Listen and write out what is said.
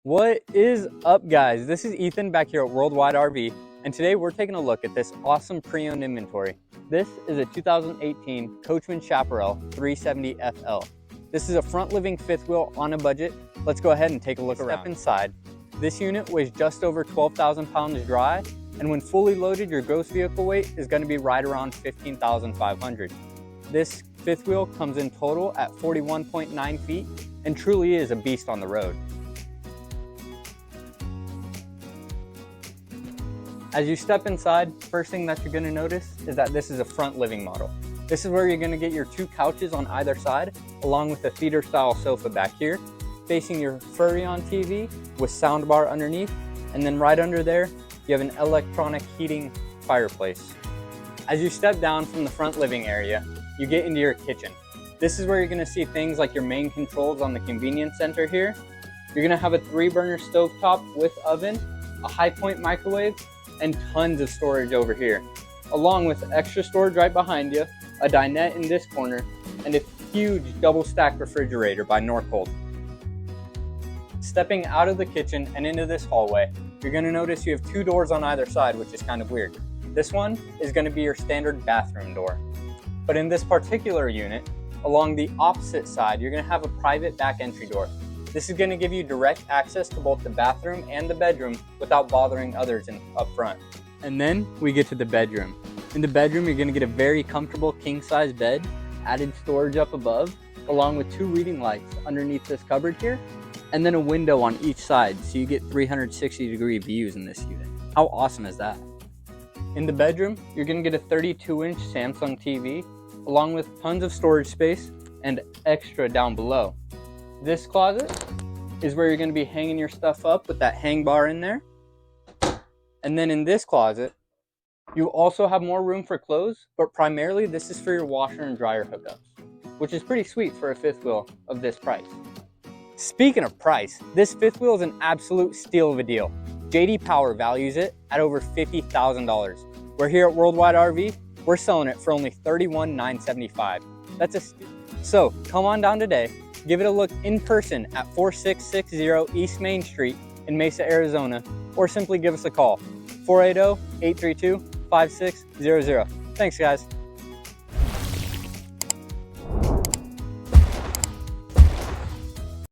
What is up, guys? This is Ethan back here at Worldwide RV, and today we're taking a look at this awesome pre-owned inventory. This is a 2018 Coachmen Chaparral 370FL. This is a front-living fifth wheel on a budget. Let's go ahead and take a look around. Step inside. This unit weighs just over 12,000 pounds dry, and when fully loaded, your gross vehicle weight is going to be right around 15,500. This fifth wheel comes in total at 41.9 feet and truly is a beast on the road. As you step inside, first thing that you're going to notice is that this is a front living model. This is where you're going to get your two couches on either side, along with a theater style sofa back here, facing your Furrion TV with soundbar underneath, and then right under there, you have an electronic heating fireplace. As you step down from the front living area, you get into your kitchen. This is where you're going to see things like your main controls on the convenience center here. You're going to have a 3-burner stovetop with oven, a high-point microwave, and tons of storage over here, along with extra storage right behind you, a dinette in this corner, and a huge double-stack refrigerator by Norcold. Stepping out of the kitchen and into this hallway, you're going to notice you have 2 doors on either side, which is kind of weird. This one is going to be your standard bathroom door. But in this particular unit, along the opposite side, you're going to have a private back entry door. This is going to give you direct access to both the bathroom and the bedroom without bothering others up front. And then we get to the bedroom. In the bedroom, you're going to get a very comfortable king-size bed, added storage up above, along with 2 reading lights underneath this cupboard here, and then a window on each side, so you get 360-degree views in this unit. How awesome is that? In the bedroom, you're going to get a 32-inch Samsung TV, along with tons of storage space and extra down below. This closet is where you're going to be hanging your stuff up with that hang bar in there. And then in this closet, you also have more room for clothes, but primarily this is for your washer and dryer hookups, which is pretty sweet for a fifth wheel of this price. Speaking of price, this fifth wheel is an absolute steal of a deal. JD Power values it at over $50,000. We're here at Worldwide RV, we're selling it for only $31,975. So come on down today. Give it a look in person at 4660 East Main Street in Mesa, Arizona, or simply give us a call, 480-832-5600. Thanks, guys.